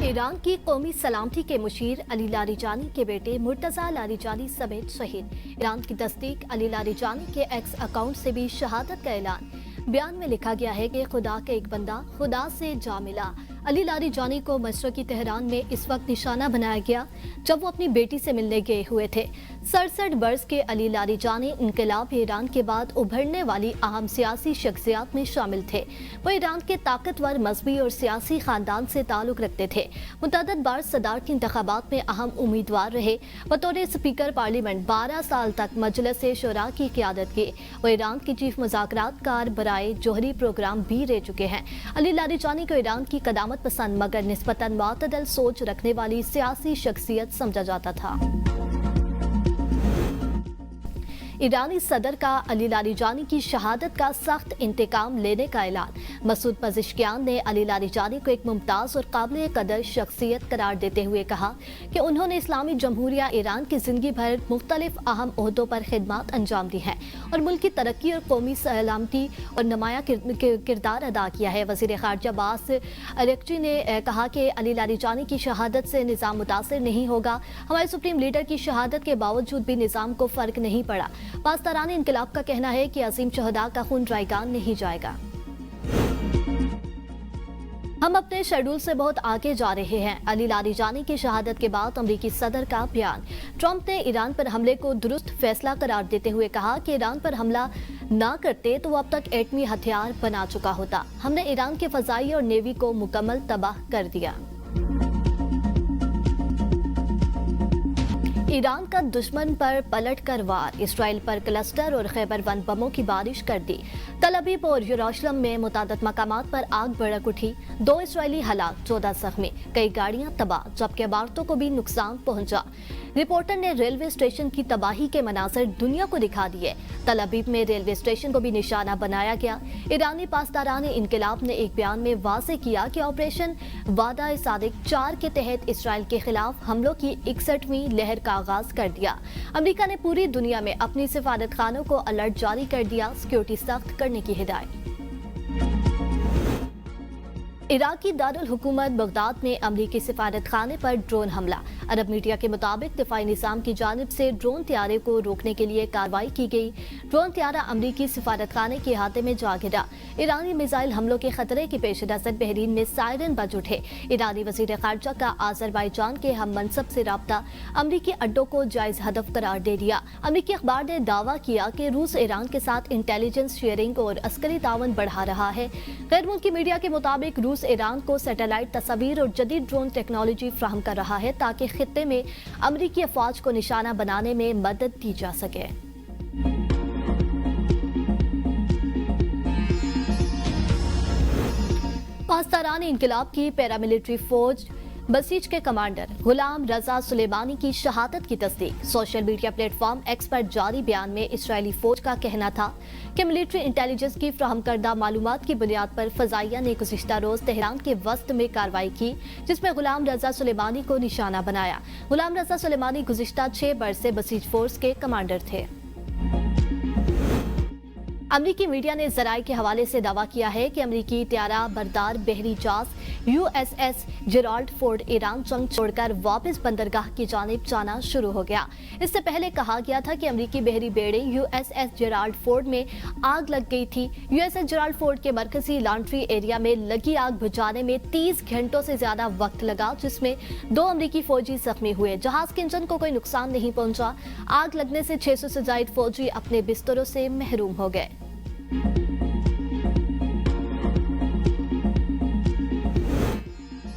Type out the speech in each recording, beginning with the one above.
Iran की कौमी सलामती के मुशीर अली लारीजानी के बेटे मुर्तजा लारीजानी समेत शहीद। ईरान की तस्दीक अली लारीजानी के एक्स अकाउंट से भी शहादत का ऐलान। बयान में लिखा गया है कि खुदा का एक बंदा खुदा से जा मिला। अली लारीजानी को मशरकी तेहरान में इस वक्त निशाना बनाया गया जब वो अपनी बेटी से मिलने गए हुए थे। 67 बरस के अली लारीजानी इनकलाब ईरान के बाद उभरने वाली अहम सियासी शख्सियात में शामिल थे। वो ईरान के ताकतवर मजहबी और सियासी खानदान से ताल्लुक रखते थे। मुतअद्दिद बार सदारती इंतखाबात में अहम उम्मीदवार रहे। बतौर स्पीकर पार्लियामेंट 12 साल तक मजलिस शुरा की क़ियादत की। वो ईरान की चीफ मुज़ाकरातकार बराए जोहरी प्रोग्राम भी रह चुके हैं। अली लारीजानी को ईरान की कदामत पसंद मगर निस्बतन मुतदल सोच रखने वाली सियासी शख्सियत समझा जाता था। ईरानी सदर का अली लारीजानी की शहादत का सख्त इंतकाम लेने का ऐलान। मसूद पज़ेश्कियान ने अली लारीजानी को एक मुमताज़ और काबिल कदर शख्सियत करार देते हुए कहा कि उन्होंने इस्लामी जमहूरिया ईरान की ज़िंदगी भर मुख्तलिफ अहम ओहदों पर खिदमत अंजाम दी हैं और मुल्क की तरक्की और कौमी सलामती और नुमाया किरदार अदा किया है। वज़ीर ख़ारजा अब्बास अरग़ची ने कहा कि अली लारीजानी की शहादत से निज़ाम मुतासिर नहीं होगा। हमारे सुप्रीम लीडर की शहादत के बावजूद भी निज़ाम को फ़र्क नहीं पड़ा। पासदारान इनकलाब का कहना है कि अजीम शहदा का खून रायगान नहीं जाएगा। हम अपने शेड्यूल से बहुत आगे जा रहे हैं। अली लारीजानी की शहादत के बाद अमरीकी सदर का बयान। ट्रंप ने ईरान पर हमले को दुरुस्त फैसला करार देते हुए कहा कि ईरान पर हमला ना करते तो वो अब तक एटमी हथियार बना चुका होता। हमने ईरान के फजाई और नेवी को मुकम्मल तबाह कर दिया। ईरान का दुश्मन पर पलट कर वार। इसराइल पर क्लस्टर और खैबर वन बमों की बारिश कर दी। तल अवीव और यरूशलेम में मुतादिद मकामात पर आग भड़क उठी। 2 इसराइली हलाक, 14 जख्मी, कई गाड़ियां तबाह जबकि इमारतों को भी नुकसान पहुंचा। रिपोर्टर ने रेलवे स्टेशन की तबाही के मनाज़र दुनिया को दिखा दिए। तल अवीव में रेलवे स्टेशन को भी निशाना बनाया गया। ईरानी पासदारान इनकलाब ने एक बयान में वाज़ेह किया कि ऑपरेशन वादा सादिक 4 के तहत इसराइल के खिलाफ हमलों की 61वीं लहर का आगाज कर दिया। अमेरिका ने पूरी दुनिया में अपनी सिफारत खानों को अलर्ट जारी कर दिया। सिक्योरिटी सख्त करने की हिदायत। इराकी दारुल हुकूमत बगदाद में अमरीकी सिफारत खाने पर ड्रोन हमला। अरब मीडिया के मुताबिक दिफाई निज़ाम की जानिब से ड्रोन त्यारे को रोकने के लिए कार्रवाई की गई। ड्रोन त्यारा अमरीकी सिफारत खाने के अहाते में जा गिरा। ईरानी मिसाइल हमलों के खतरे के पेश नज़र बहरीन में सायरन बज उठे। ईरानी वज़ीर ख़ारजा का आज़रबाईजान के हम मनसब से राब्ता। अमरीकी अड्डों को जायज़ हदफ करार दे दिया। अमरीकी अखबार ने दावा किया कि रूस ईरान के साथ इंटेलिजेंस शेयरिंग और अस्करी तावन बढ़ा रहा है। गैर मुल्की मीडिया के मुताबिक रूस ईरान को सैटेलाइट तस्वीर और जदीद ड्रोन टेक्नोलॉजी फ्राहम कर रहा है ताकि खित्ते में अमरीकी अफवाज को निशाना बनाने में मदद दी जा सके। पासदारान इनकलाब की पैरामिलिट्री फौज बसीज के कमांडर गुलाम रजा सुलेमानी की शहादत की तस्दीक। सोशल मीडिया प्लेटफॉर्म एक्स पर जारी बयान में इसराइली फौज का कहना था कि मिलिट्री इंटेलिजेंस की फ्राहम करदा मालूमात की बुनियाद पर फजाइया ने गुज़िश्ता रोज तेहरान के वस्त में कार्रवाई की जिसमें गुलाम रजा सुलेमानी को निशाना बनाया। गुलाम रजा सुलेमानी गुज़िश्ता 6 बरस से बसीज फोर्स के कमांडर थे। अमरीकी मीडिया ने ज़राए के हवाले से दावा किया है कि अमरीकी त्यारा बरदार बहरी जहाज USS जेराल्ड फोर्ड ईरान जंग छोड़कर वापस बंदरगाह की जानिब जाना शुरू हो गया। इससे पहले कहा गया था कि अमरीकी बहरी बेड़े USS जेराल्ड फोर्ड में आग लग गई थी। USS जेराल्ड फोर्ड के मरकजी लॉन्ड्री एरिया में लगी आग बुझाने में 30 घंटों से ज्यादा वक्त लगा जिसमें 2 अमरीकी फौजी जख्मी हुए। जहाज के इंजन को कोई नुकसान नहीं पहुंचा। आग लगने से 600 से ज्यादा फौजी अपने बिस्तरों से महरूम हो गए।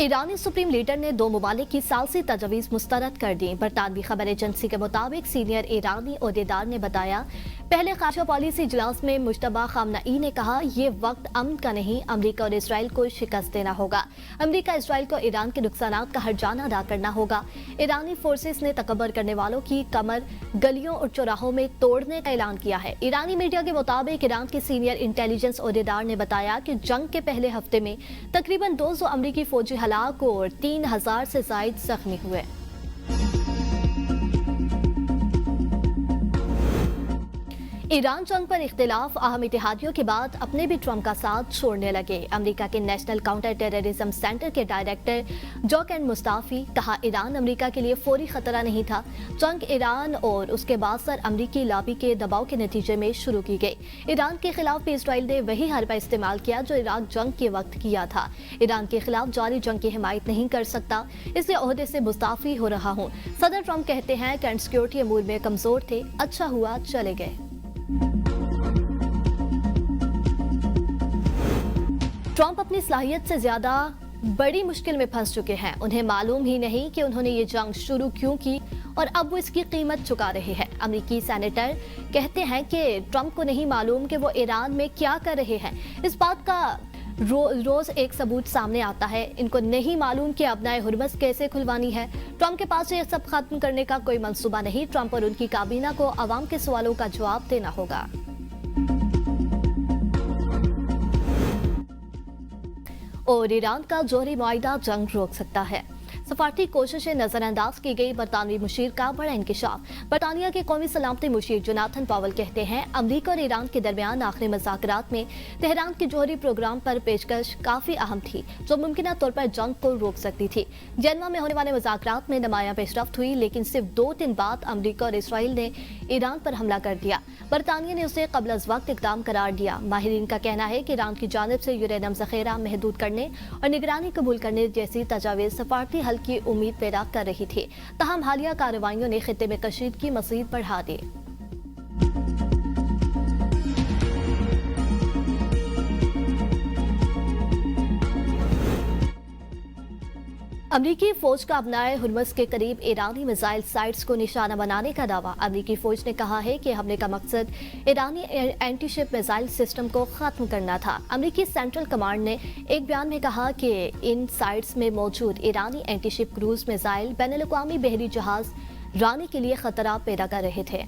ईरानी सुप्रीम लीडर ने 2 ममालिक की सालसी तजवीज़ मुस्तरद कर दी। बरतानवी खबर एजेंसी के मुताबिक सीनियर ईरानी ओहदेदार ने बताया पहले खारजा पॉलिसी इजलास में मुश्तबा खामनई ने कहा ये वक्त अमन का नहीं, अमरीका और इसराइल को शिकस्त देना होगा। अमरीका इसराइल को ईरान के नुकसानात का हर्जाना अदा करना होगा। ईरानी फोर्सेस ने तकबर करने वालों की कमर गलियों और चौराहों में तोड़ने का ऐलान किया है। ईरानी मीडिया के मुताबिक ईरान के सीनियर इंटेलिजेंस ओहदेदार ने बताया कि जंग के पहले हफ्ते में तकरीबन 200 अमरीकी फौजी हलाक और 3000 से ज्यादा जख्मी हुए। ईरान जंग पर इख्तिलाफ, अहम इत्तेहादियों के बाद अपने भी ट्रंप का साथ छोड़ने लगे। अमेरिका के नेशनल काउंटर टेररिज्म सेंटर के डायरेक्टर जोकेन मुस्ताफी कहा, ईरान अमेरिका के लिए फौरी खतरा नहीं था। जंग ईरान और उसके बासर अमेरिकी लॉबी के दबाव के नतीजे में शुरू की गई। ईरान के खिलाफ भी इसराइल ने वही हरबा इस्तेमाल किया जो इराक जंग के वक्त किया था। ईरान के खिलाफ जारी जंग की हिमायत नहीं कर सकता, इसलिए ओहदे से मुस्ताफी हो रहा हूँ। सदर ट्रंप कहते हैं कि सिक्योरिटी अमूर में कमजोर थे, अच्छा हुआ चले गए। ट्रंप अपनी सलाहियत से ज्यादा बड़ी मुश्किल में फंस चुके हैं। उन्हें मालूम ही नहीं कि उन्होंने ये जंग शुरू क्यों की और अब वो इसकी कीमत चुका रहे हैं। अमेरिकी सेनेटर कहते हैं कि ट्रंप को नहीं मालूम कि वो ईरान में क्या कर रहे हैं। इस बात का रोज एक सबूत सामने आता है। इनको नहीं मालूम कि अपनाए हुर्मस कैसे खुलवानी है। ट्रंप के पास ये सब खत्म करने का कोई मंसूबा नहीं। ट्रंप और उनकी काबीना को अवाम के सवालों का जवाब देना होगा। और ईरान का जौहरी मुआहिदा जंग रोक सकता है। सफारती कोशिशें नजरअंदाज की गई। बरतानवी मुशीर का बड़ा इंकशाफ। बरतानिया के कौमी सलामती मुशीर जोनाथन पावल कहते हैं, अमरीका और ईरान के दरमियान आखिरी मुज़ाकरात में तेहरान के जौहरी प्रोग्राम पर पेशकश काफी अहम थी, जो मुमकिन तौर पर जंग को रोक सकती थी। जेनमा में होने वाले मुज़ाकरात में नुमायां पेशरफ्त हुई, लेकिन सिर्फ 2 दिन बाद अमरीका और इसराइल ने ईरान पर हमला कर दिया। बरतानिया ने उसे कबल अज़ वक्त इक़दाम करार दिया। माहिरीन का कहना है कि ईरान की जानिब से यूरेनियम ज़ख़ीरा महदूद करने और निगरानी कबूल करने जैसी तजावीज़ सफारती हल की उम्मीद पैदा कर रही थी। तहम हालिया कार्रवाइयों ने खित्ते में कशीदगी मज़ीद बढ़ा दी। अमरीकी फौज का अपनाए हुर्मस के करीब ईरानी मिसाइल साइट्स को निशाना बनाने का दावा। अमरीकी फौज ने कहा है कि हमले का मकसद ईरानी एंटीशिप मिसाइल सिस्टम को खत्म करना था। अमरीकी सेंट्रल कमांड ने एक बयान में कहा कि इन साइट्स में मौजूद ईरानी एंटीशिप क्रूज मिसाइल बैनुल-अक़वामी बहरी जहाज रानी के लिए खतरा पैदा कर रहे थे।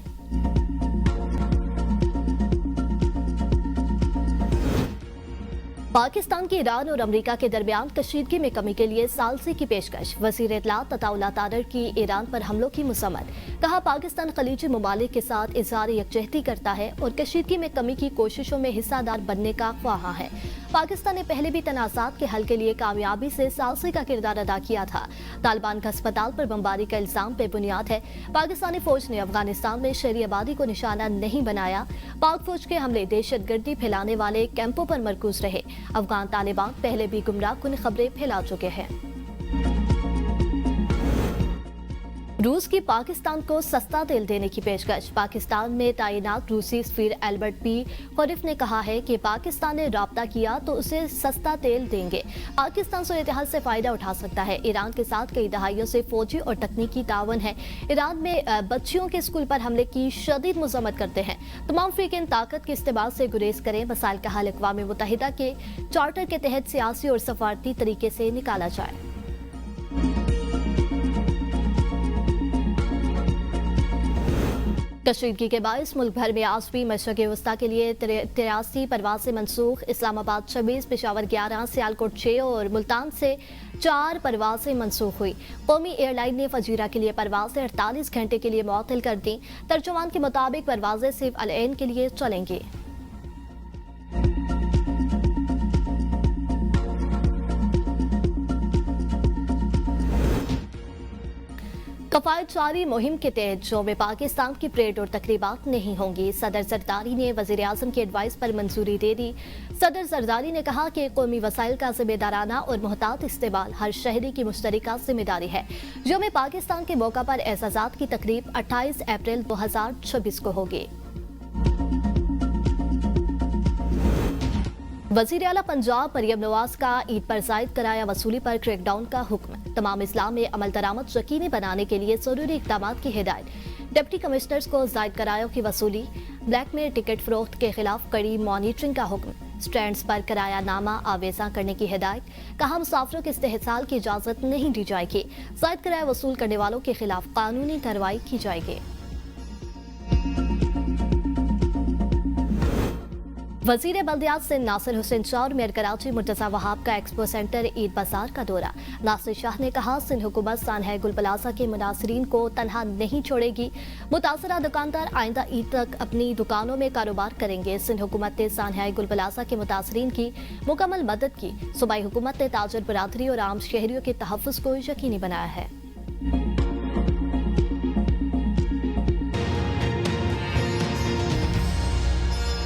पाकिस्तान की ईरान और अमेरिका के दरमियान कशीदगी में कमी के लिए सालसी की पेशकश। वज़ीर इत्तलात अताउल्लाह तारर की ईरान पर हमलों की मुसम्मत। कहा, पाकिस्तान खलीजी ममालिक के साथ इज़हार यकजहती करता है और कशीदगी में कमी की कोशिशों में हिस्सादार बनने का ख्वाहा है। पाकिस्तान ने पहले भी तनाज़ात के हल के लिए कामयाबी से सालसी का किरदार अदा किया था। तालिबान का अस्पताल पर बमबारी का इल्जाम बेबुनियाद है। पाकिस्तानी फौज ने अफगानिस्तान में शहरी आबादी को निशाना नहीं बनाया। पाक फौज के हमले दहशतगर्दी फैलाने वाले कैंपों पर मरकूज रहे। अफगान तालिबान पहले भी गुमराह कुन खबरें फैला चुके हैं। रूस की पाकिस्तान को सस्ता तेल देने की पेशकश। पाकिस्तान में तैनात रूसी सफीर एल्बर्ट पी खरीफ ने कहा है कि पाकिस्तान ने राब्ता किया तो उसे सस्ता तेल देंगे। पाकिस्तान सूरत हाल से फायदा उठा सकता है। ईरान के साथ कई दहाइयों से फौजी और तकनीकी तावन है। ईरान में बच्चियों के स्कूल पर हमले की शदीद मजम्मत करते हैं। तमाम फ्रीकन ताकत के इस्तेमाल से गुरेज करें। मसाइल का हल अक़वाम मुत्तहिदा के चार्टर के तहत सियासी और सफारती तरीके से निकाला जाए। कशीदगी के बायस मुल्क भर में आज भी मशरक़ वस्ता के लिए 83 परवासें मनसूख। इस्लामाबाद 26, पेशावर 11, सियालकोट 6 और मुल्तान से 4 परवासें मनसूख हुई। कौमी एयरलाइन ने फजीरा के लिए परवासें 48 घंटे के लिए मुअत्तल कर दी। तर्जुमान के मुताबिक परवाजें सिर्फ अल-ऐन के लिए चलेंगी। कफायत जारी मुहिम के तहत जो में पाकिस्तान की परेड और तकरीबात नहीं होंगी। सदर जरदारी ने वजीर आजम की एडवाइस पर मंजूरी दे दी। सदर जरदारी ने कहा कि कौमी वसाइल का जिम्मेदाराना और मुहतात इस्तेमाल हर शहरी की मुश्तरका जिम्मेदारी है। जो में पाकिस्तान के मौका पर एजाजात की तकरीब 28 अप्रैल 2026 को होगी। वज़ीर आला पंजाब मरियम नवाज का ईद पर जायद किराया वसूली पर क्रैकडाउन का हुक्म। तमाम इस्लाम में अमल दरामद यकीनी बनाने के लिए जरूरी इक़दाम की हिदायत। डिप्टी कमिश्नर्स को जायद किरायों की वसूली, ब्लैक में टिकट फरोख्त के खिलाफ कड़ी मॉनिटरिंग का हुक्म। स्टैंड्स पर किराया नामा आवेजा करने की हिदायत। कहा, मुसाफिरों के इस्तेहसाल की इजाजत नहीं दी जाएगी। जायद किराया वसूल करने वालों के खिलाफ कानूनी कार्रवाई की जाएगी। वजीर बल्दियात सिंध नासिर हुसैन शाह और मेयर कराची मुर्तजा वहाब का एक्सपो सेंटर ईद बाजार का दौरा। नासिर शाह ने कहा, सिंध हुकूमत सानहा गुल प्लाजा के मुनासरीन को तनहा नहीं छोड़ेगी। मुतासरा दुकानदार आइंदा ईद तक अपनी दुकानों में कारोबार करेंगे। सिंध हुकूमत ने सानहा गुल प्लाजा के मुतासरीन की मुकम्मल मदद की। सूबाई हुकूमत ने ताजर बरादरी और आम शहरियों के तहफ़्फ़ुज़ को यकीनी बनाया है।